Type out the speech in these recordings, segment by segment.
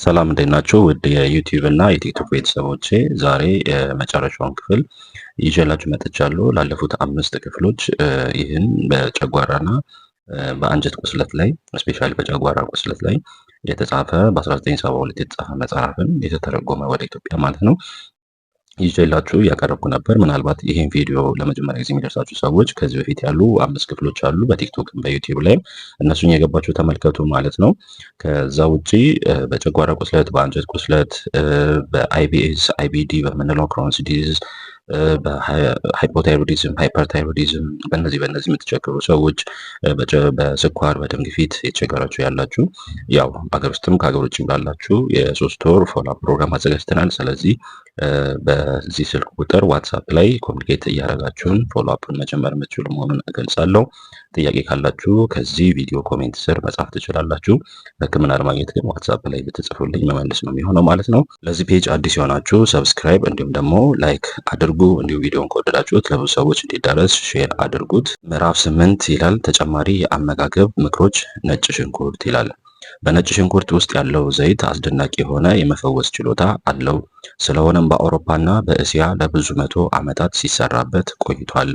ሰላም እንዴት ናችሁ? ውድ የዩቲዩብ እና የቲክቶክ ቤተሰቦቼ ዛሬ የመጨረሻውን ክፍል ይዤላችሁ መጥቻለሁ። ላለፉት 5 ክፍሎች ይህን በጨጓራና በአንጀት ቁስለት ላይ ስፔሻሊ በጨጓራ ቁስለት ላይ የተጻፈ በ1972 የተጻፈ መጽሐፍን የተተረጎመ ወደ ኢትዮጵያ ማለት ነው ይዤላችሁ እያቀረብኩ ነበር። ምናልባት ይህን ቪዲዮ ለመጀመሪያ ጊዜ የሚደርሳችሁ ሰዎች ከዚህ በፊት ያሉ 5 ክፍሎች አሉ በቲክቶክም በዩቲዩብ ላይ እነሱን የገባችሁ ተመልከቱ ማለት ነው። ከዛ ውጪ በጨጓራ ቁስለት፣ በአንጀት ቁስለት፣ በአይቢኤስ አይቢዲ በምንለው ክሮንስ ዲዚዝ፣ በሃይፖታይሮዲዝም፣ ሃይፐርታይሮዲዝም በእነዚህ የምትቸገሩ ሰዎች፣ በስኳር በደም ግፊት የተቸገራችሁ ያላችሁ ያው በሀገር ውስጥም ከሀገር ውጭም ላላችሁ የ3 ወር ፎሎአፕ ፕሮግራም አዘጋጅተናል። ስለዚህ በዚህ ስልክ ቁጥር ዋትሳፕ ላይ ኮሚኒኬት እያደረጋችሁን ፎሎአፕን መጀመር የምትችሉ መሆኑን እገልጻለሁ። ጥያቄ ካላችሁ ከዚህ ቪዲዮ ኮሜንት ስር መጻፍ ትችላላችሁ። ሕክምና ለማግኘት ግን ዋትሳፕ ላይ ብትጽፉልኝ መመለስ ነው የሚሆነው ማለት ነው። ለዚህ ፔጅ አዲስ የሆናችሁ ሰብስክራይብ እንዲሁም ደግሞ ላይክ አድርጉ። እንዲሁም ቪዲዮን ከወደዳችሁት ለብዙ ሰዎች እንዲዳረስ ሼር አድርጉት። ምዕራፍ 8 ይላል ተጨማሪ የአመጋገብ ምክሮች ነጭ ሽንኩርት ይላል። በነጭ ሽንኩርት ውስጥ ያለው ዘይት አስደናቂ የሆነ የመፈወስ ችሎታ አለው። ስለሆነም በአውሮፓና በእስያ ለብዙ መቶ ዓመታት ሲሰራበት ቆይቷል።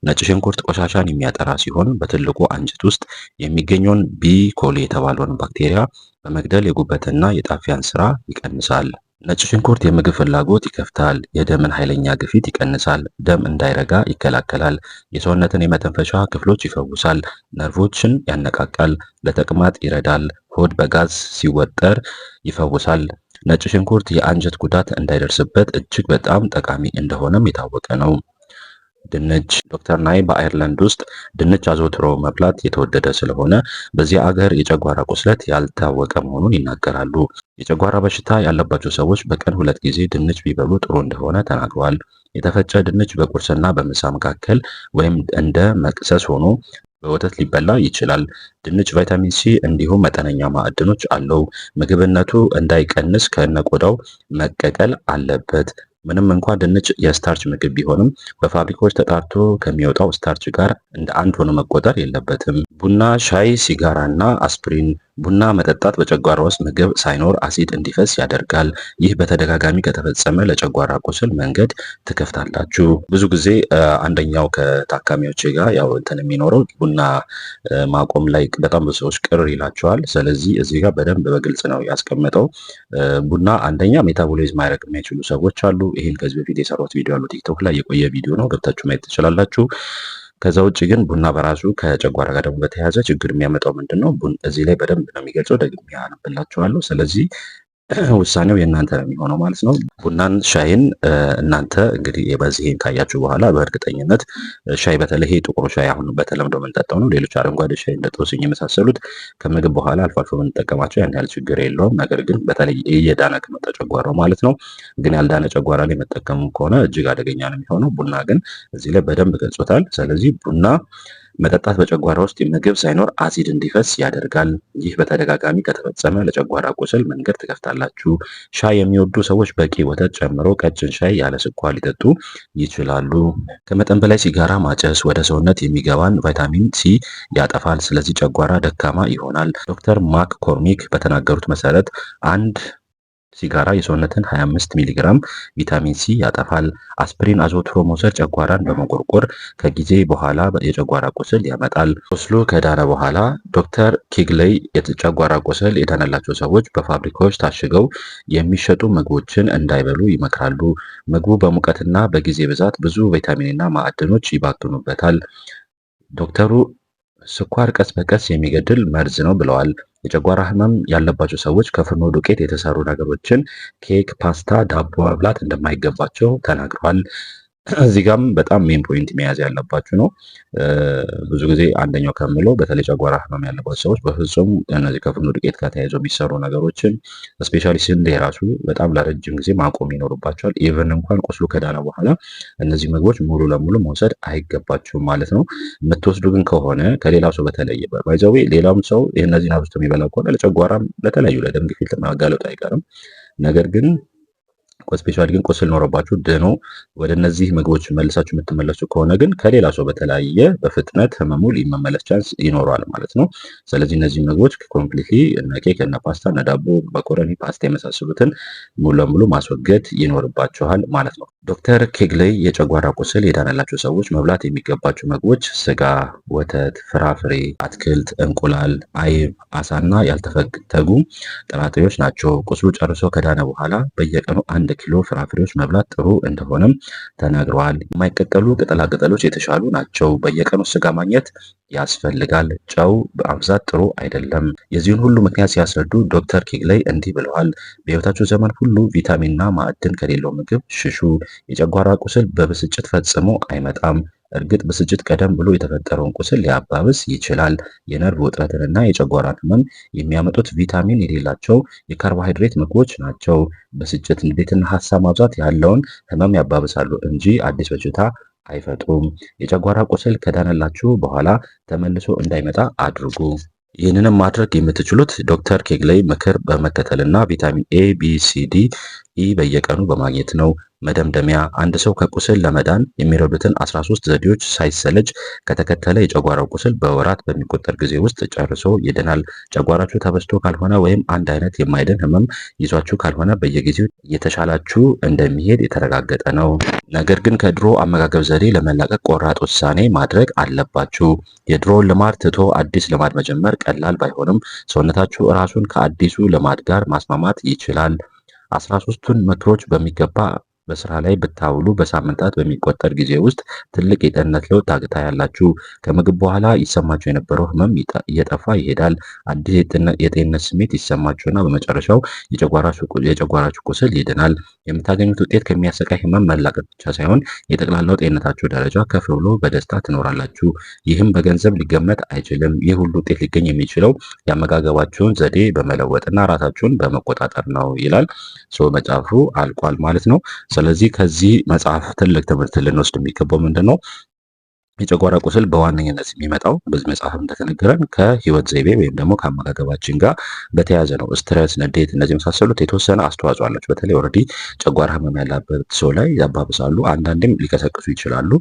ነጭ ሽንኩርት ቆሻሻን የሚያጠራ ሲሆን በትልቁ አንጀት ውስጥ የሚገኘውን ቢ ኮሊ የተባለውን ባክቴሪያ በመግደል የጉበትና የጣፊያን ስራ ይቀንሳል። ነጭ ሽንኩርት የምግብ ፍላጎት ይከፍታል። የደምን ኃይለኛ ግፊት ይቀንሳል። ደም እንዳይረጋ ይከላከላል። የሰውነትን የመተንፈሻ ክፍሎች ይፈውሳል። ነርቮችን ያነቃቃል። ለተቅማጥ ይረዳል። ሆድ በጋዝ ሲወጠር ይፈውሳል። ነጭ ሽንኩርት የአንጀት ጉዳት እንዳይደርስበት እጅግ በጣም ጠቃሚ እንደሆነም የታወቀ ነው። ድንች ዶክተር ናይ በአየርላንድ ውስጥ ድንች አዘውትሮ መብላት የተወደደ ስለሆነ በዚህ አገር የጨጓራ ቁስለት ያልታወቀ መሆኑን ይናገራሉ። የጨጓራ በሽታ ያለባቸው ሰዎች በቀን 2 ጊዜ ድንች ቢበሉ ጥሩ እንደሆነ ተናግረዋል። የተፈጨ ድንች በቁርስና በምሳ መካከል ወይም እንደ መቅሰስ ሆኖ በወተት ሊበላ ይችላል። ድንች ቫይታሚን ሲ እንዲሁም መጠነኛ ማዕድኖች አለው። ምግብነቱ እንዳይቀንስ ከነቆዳው መቀቀል አለበት። ምንም እንኳን ድንች የስታርች ምግብ ቢሆንም በፋብሪካዎች ተጣርቶ ከሚወጣው ስታርች ጋር እንደ አንድ ሆኖ መቆጠር የለበትም። ቡና፣ ሻይ፣ ሲጋራ እና አስፕሪን። ቡና መጠጣት በጨጓራ ውስጥ ምግብ ሳይኖር አሲድ እንዲፈስ ያደርጋል። ይህ በተደጋጋሚ ከተፈጸመ ለጨጓራ ቁስል መንገድ ትከፍታላችሁ። ብዙ ጊዜ አንደኛው ከታካሚዎች ጋር ያው እንትን የሚኖረው ቡና ማቆም ላይ በጣም ብዙ ሰዎች ቅር ይላቸዋል። ስለዚህ እዚህ ጋር በደንብ በግልጽ ነው ያስቀመጠው። ቡና አንደኛ ሜታቦሊዝም ማድረግ የማይችሉ ሰዎች አሉ። ይህን ከዚህ በፊት የሰራሁት ቪዲዮ አሉ ቲክቶክ ላይ የቆየ ቪዲዮ ነው፣ ገብታችሁ ማየት ትችላላችሁ። ከዛ ውጭ ግን ቡና በራሱ ከጨጓራ ጋር ደግሞ በተያያዘ ችግር የሚያመጣው ምንድን ነው? እዚህ ላይ በደንብ ነው የሚገልጸው፣ ደግሜ አነብላችኋለሁ። ስለዚህ ውሳኔው የእናንተ ነው የሚሆነው ማለት ነው። ቡናን ሻይን እናንተ እንግዲህ በዚህን ካያችሁ በኋላ በእርግጠኝነት ሻይ በተለይ ይሄ ጥቁሩ ሻይ አሁን በተለምዶ የምንጠጣው ነው። ሌሎች አረንጓዴ ሻይ እንደ ጦስኝ የመሳሰሉት ከምግብ በኋላ አልፎ አልፎ የምንጠቀማቸው ያን ያህል ችግር የለውም። ነገር ግን በተለይ እየዳነ ከመጣ ጨጓራው ማለት ነው። ግን ያልዳነ ጨጓራ ላይ መጠቀሙ ከሆነ እጅግ አደገኛ ነው የሚሆነው። ቡና ግን እዚህ ላይ በደንብ ገልጾታል። ስለዚህ ቡና መጠጣት በጨጓራ ውስጥ ምግብ ሳይኖር አሲድ እንዲፈስ ያደርጋል። ይህ በተደጋጋሚ ከተፈጸመ ለጨጓራ ቁስል መንገድ ትከፍታላችሁ። ሻይ የሚወዱ ሰዎች በቂ ወተት ጨምሮ ቀጭን ሻይ ያለ ስኳር ሊጠጡ ይችላሉ። ከመጠን በላይ ሲጋራ ማጨስ ወደ ሰውነት የሚገባን ቫይታሚን ሲ ያጠፋል። ስለዚህ ጨጓራ ደካማ ይሆናል። ዶክተር ማክ ኮርሚክ በተናገሩት መሰረት አንድ ሲጋራ የሰውነትን 25 ሚሊግራም ቪታሚን ሲ ያጠፋል። አስፕሪን አዘውትሮ መውሰድ ጨጓራን በመቆርቆር ከጊዜ በኋላ የጨጓራ ቁስል ያመጣል። ቁስሉ ከዳነ በኋላ ዶክተር ኪግሌይ የጨጓራ ቁስል የዳነላቸው ሰዎች በፋብሪካዎች ታሽገው የሚሸጡ ምግቦችን እንዳይበሉ ይመክራሉ። ምግቡ በሙቀትና በጊዜ ብዛት ብዙ ቪታሚንና ማዕድኖች ይባክኑበታል። ዶክተሩ ስኳር ቀስ በቀስ የሚገድል መርዝ ነው ብለዋል። የጨጓራ ህመም ያለባቸው ሰዎች ከፍርኖ ዱቄት የተሰሩ ነገሮችን ኬክ፣ ፓስታ፣ ዳቦ መብላት እንደማይገባቸው ተናግረዋል። እዚህ ጋም በጣም ሜን ፖይንት መያዝ ያለባችሁ ነው። ብዙ ጊዜ አንደኛው ከምለው በተለይ ጨጓራ ህመም ያለባቸው ሰዎች በፍጹም እነዚህ ከፍርኖ ዱቄት ጋር ተያይዘው የሚሰሩ ነገሮችን ስፔሻሊ ስንዴ ራሱ በጣም ለረጅም ጊዜ ማቆም ይኖርባቸዋል። ኢቨን እንኳን ቁስሉ ከዳነ በኋላ እነዚህ ምግቦች ሙሉ ለሙሉ መውሰድ አይገባችሁም ማለት ነው። የምትወስዱ ግን ከሆነ ከሌላው ሰው በተለየ ባይዘዌ ሌላውም ሰው እነዚህን አብዝቶ የሚበላ ከሆነ ለጨጓራም ለተለያዩ ለደም ግፊት ማጋለጡ አይቀርም። ነገር ግን ስፔሻሊ ግን ቁስል ኖሮባችሁ ድኖ ወደ እነዚህ ምግቦች መልሳችሁ የምትመለሱ ከሆነ ግን ከሌላ ሰው በተለያየ በፍጥነት ህመሙ ሊመመለስ ቻንስ ይኖረዋል ማለት ነው። ስለዚህ እነዚህ ምግቦች ኮምፕሊትሊ እነ ኬክ፣ እነ ፓስታ፣ እነ ዳቦ፣ መኮረኒ፣ ፓስታ የመሳሰሉትን ሙሉ ለሙሉ ማስወገድ ይኖርባችኋል ማለት ነው። ዶክተር ኬግሌይ የጨጓራ ቁስል የዳነላቸው ሰዎች መብላት የሚገባቸው ምግቦች ስጋ፣ ወተት፣ ፍራፍሬ፣ አትክልት፣ እንቁላል፣ አይብ፣ አሳና ያልተፈተጉ ጥራጥሬዎች ናቸው። ቁስሉ ጨርሶ ከዳነ በኋላ በየቀኑ 1 ኪሎ ፍራፍሬዎች መብላት ጥሩ እንደሆነም ተነግረዋል። የማይቀቀሉ ቅጠላቅጠሎች የተሻሉ ናቸው። በየቀኑ ስጋ ማግኘት ያስፈልጋል። ጨው በአብዛት ጥሩ አይደለም። የዚህን ሁሉ ምክንያት ሲያስረዱ ዶክተር ኬግሌይ እንዲህ ብለዋል። በህይወታችሁ ዘመን ሁሉ ቪታሚንና ማዕድን ከሌለው ምግብ ሽሹ። የጨጓራ ቁስል በብስጭት ፈጽሞ አይመጣም። እርግጥ ብስጭት ቀደም ብሎ የተፈጠረውን ቁስል ሊያባብስ ይችላል። የነርቭ ውጥረትንና የጨጓራን ህመም የሚያመጡት ቪታሚን የሌላቸው የካርቦሃይድሬት ምግቦች ናቸው። ብስጭት፣ ንዴትና ሀሳብ ማብዛት ያለውን ህመም ያባብሳሉ እንጂ አዲስ በሽታ አይፈጥሩም። የጨጓራ ቁስል ከዳነላችሁ በኋላ ተመልሶ እንዳይመጣ አድርጉ። ይህንንም ማድረግ የምትችሉት ዶክተር ኬግሌይ ምክር በመከተልና ቪታሚን ኤ፣ ቢ፣ ሲ፣ ዲ፣ ኢ በየቀኑ በማግኘት ነው። መደምደሚያ፣ አንድ ሰው ከቁስል ለመዳን የሚረዱትን 13 ዘዴዎች ሳይሰለች ከተከተለ የጨጓራው ቁስል በወራት በሚቆጠር ጊዜ ውስጥ ጨርሶ ይድናል። ጨጓራችሁ ተበስቶ ካልሆነ ወይም አንድ አይነት የማይድን ህመም ይዟችሁ ካልሆነ በየጊዜው እየተሻላችሁ እንደሚሄድ የተረጋገጠ ነው። ነገር ግን ከድሮ አመጋገብ ዘዴ ለመላቀቅ ቆራጥ ውሳኔ ማድረግ አለባችሁ። የድሮውን ልማድ ትቶ አዲስ ልማድ መጀመር ቀላል ባይሆንም ሰውነታችሁ ራሱን ከአዲሱ ልማድ ጋር ማስማማት ይችላል። 13ቱን ምክሮች በሚገባ በስራ ላይ ብታውሉ በሳምንታት በሚቆጠር ጊዜ ውስጥ ትልቅ የጤንነት ለውጥ ታያላችሁ። ከምግብ በኋላ ይሰማችሁ የነበረው ህመም እየጠፋ ይሄዳል። አዲስ የጤንነት ስሜት ይሰማችሁና በመጨረሻው የጨጓራችሁ ቁስል ይድናል። የምታገኙት ውጤት ከሚያሰቃይ ህመም መላቀቅ ብቻ ሳይሆን የጠቅላላው ጤንነታችሁ ደረጃ ከፍ ብሎ በደስታ ትኖራላችሁ። ይህም በገንዘብ ሊገመት አይችልም። ይህ ሁሉ ውጤት ሊገኝ የሚችለው የአመጋገባችሁን ዘዴ በመለወጥና ራሳችሁን በመቆጣጠር ነው ይላል። መጽሐፉ አልቋል ማለት ነው። ስለዚህ ከዚህ መጽሐፍ ትልቅ ትምህርት ልንወስድ የሚገባው ምንድን ነው? የጨጓራ ቁስል በዋነኝነት የሚመጣው በዚህ መጽሐፍ እንደተነገረን ከህይወት ዘይቤ ወይም ደግሞ ከአመጋገባችን ጋር በተያያዘ ነው። ስትረስ፣ ንዴት፣ እነዚህ የመሳሰሉት የተወሰነ አስተዋጽኦ አላቸው። በተለይ ኦልሬዲ ጨጓራ ህመም ያለበት ሰው ላይ ያባብሳሉ፣ አንዳንዴም ሊቀሰቅሱ ይችላሉ።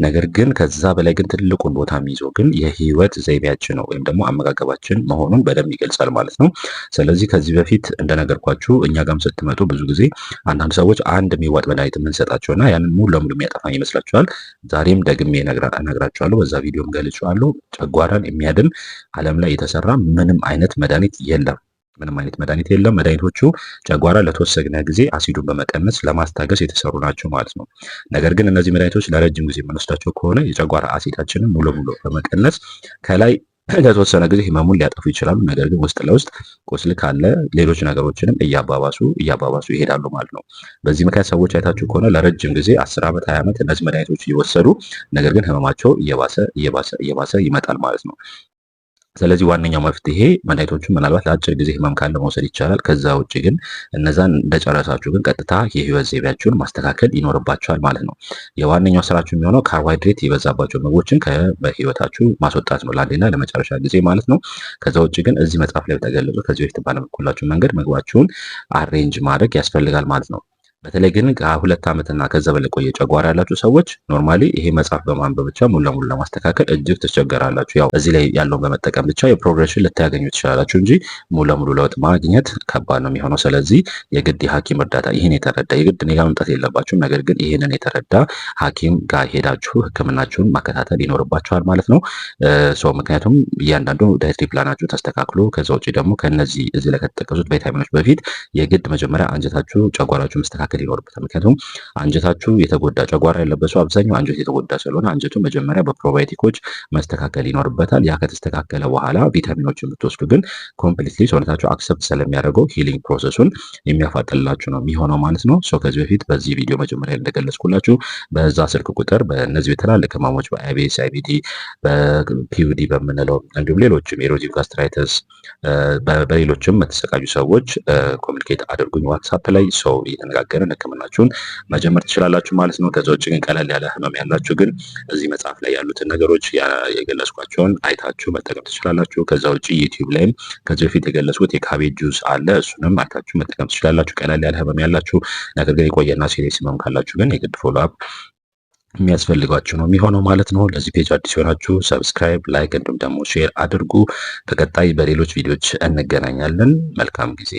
ነገር ግን ከዛ በላይ ግን ትልቁን ቦታ የሚይዘው ግን የህይወት ዘይቤያችን ነው ወይም ደግሞ አመጋገባችን መሆኑን በደንብ ይገልጻል ማለት ነው። ስለዚህ ከዚህ በፊት እንደነገርኳችሁ እኛ ጋርም ስትመጡ ብዙ ጊዜ አንዳንድ ሰዎች አንድ የሚዋጥ መድኃኒት የምንሰጣቸውና ያንን ሙሉ ለሙሉ የሚያጠፋ ይመስላቸዋል። ዛሬም ደግሜ እነግራችኋለሁ፣ በዛ ቪዲዮም ገልጬዋለሁ። ጨጓራን የሚያድን ዓለም ላይ የተሰራ ምንም አይነት መድኃኒት የለም። መድኃኒቶቹ ጨጓራ ለተወሰነ ጊዜ አሲዱን በመቀነስ ለማስታገስ የተሰሩ ናቸው ማለት ነው። ነገር ግን እነዚህ መድኃኒቶች ለረጅም ጊዜ የምንወስዳቸው ከሆነ የጨጓራ አሲዳችንን ሙሉ ለሙሉ በመቀነስ ከላይ ለተወሰነ ጊዜ ህመሙን ሊያጠፉ ይችላሉ። ነገር ግን ውስጥ ለውስጥ ቁስል ካለ ሌሎች ነገሮችንም እያባባሱ ይሄዳሉ ማለት ነው። በዚህ ምክንያት ሰዎች አይታችሁ ከሆነ ለረጅም ጊዜ 10 ዓመት 20 ዓመት እነዚህ መድኃኒቶች እየወሰዱ ነገር ግን ህመማቸው እየባሰ ይመጣል ማለት ነው። ስለዚህ ዋነኛው መፍትሄ መድኃኒቶቹን ምናልባት ለአጭር ጊዜ ህመም ካለ መውሰድ ይቻላል። ከዛ ውጭ ግን እነዛን እንደጨረሳችሁ ግን ቀጥታ የህይወት ዘይቤያችሁን ማስተካከል ይኖርባችኋል ማለት ነው። የዋነኛው ስራችሁ የሚሆነው ካርቦሃይድሬት የበዛባቸው ምግቦችን በህይወታችሁ ማስወጣት ነው፣ ለአንዴና ለመጨረሻ ጊዜ ማለት ነው። ከዛ ውጭ ግን እዚህ መጽሐፍ ላይ በተገለጹ ከዚህ በፊት ባለመኩላችሁ መንገድ ምግባችሁን አሬንጅ ማድረግ ያስፈልጋል ማለት ነው። በተለይ ግን ከ2 ዓመትና ከዛ በላይ ቆየ ጨጓራ ያላችሁ ሰዎች ኖርማሊ ይሄ መጽሐፍ በማንበብ ብቻ ሙሉ ለሙሉ ለማስተካከል እጅግ ትቸገራላችሁ። ያው እዚህ ላይ ያለውን በመጠቀም ብቻ የፕሮግሬሽን ልታገኙ ትችላላችሁ እንጂ ሙሉ ለሙሉ ለውጥ ማግኘት ከባድ ነው የሚሆነው። ስለዚህ የግድ የሐኪም እርዳታ ይህን የተረዳ የግድ እኔ ጋር መምጣት የለባችሁም። ነገር ግን ይህንን የተረዳ ሐኪም ጋር ሄዳችሁ ህክምናችሁን ማከታተል ይኖርባችኋል ማለት ነው። ምክንያቱም እያንዳንዱ ዳይትሪ ፕላናችሁ ተስተካክሎ ከዛ ውጭ ደግሞ ከነዚህ እዚህ ላይ ከተጠቀሱት ቫይታሚኖች በፊት የግድ መጀመሪያ አንጀታችሁ ጨጓራችሁ መስተካከል ይኖርበታል። ምክንያቱም አንጀታችሁ የተጎዳ ጨጓራ ያለበት ሰው አብዛኛው አንጀት የተጎዳ ስለሆነ አንጀቱ መጀመሪያ በፕሮባዮቲኮች መስተካከል ይኖርበታል። ያ ከተስተካከለ በኋላ ቪታሚኖችን ብትወስዱ ግን ኮምፕሊትሊ ሰውነታችሁ አክሰፕት ስለሚያደርገው ሂሊንግ ፕሮሰሱን የሚያፋጥልላችሁ ነው የሚሆነው ማለት ነው። ከዚህ በፊት በዚህ ቪዲዮ መጀመሪያ እንደገለጽኩላችሁ በዛ ስልክ ቁጥር በእነዚህ ትላልቅ ህመሞች በአይቢኤስ፣ አይቢዲ፣ በፒዩዲ በምንለው እንዲሁም ሌሎችም ኤሮጂቭ ጋስትራይተስ በሌሎችም የምትሰቃዩ ሰዎች ኮሚኒኬት አድርጉኝ ዋትሳፕ ላይ እየተነጋገርን እያመሰገንን ሕክምናችሁን መጀመር ትችላላችሁ ማለት ነው። ከዛ ውጭ ግን ቀለል ያለ ህመም ያላችሁ ግን እዚህ መጽሐፍ ላይ ያሉትን ነገሮች የገለጽኳቸውን አይታችሁ መጠቀም ትችላላችሁ። ከዛ ውጭ ዩቲዩብ ላይም ከዚህ በፊት የገለጽኩት የካቤጅ ጁስ አለ። እሱንም አይታችሁ መጠቀም ትችላላችሁ። ቀለል ያለ ህመም ያላችሁ ነገር ግን የቆየና ሲሪየስ ህመም ካላችሁ ግን የግድ ፎሎ አፕ የሚያስፈልጓችሁ ነው የሚሆነው ማለት ነው። ለዚህ ፔጅ አዲስ የሆናችሁ ሰብስክራይብ፣ ላይክ እንዲሁም ደግሞ ሼር አድርጉ። በቀጣይ በሌሎች ቪዲዮዎች እንገናኛለን። መልካም ጊዜ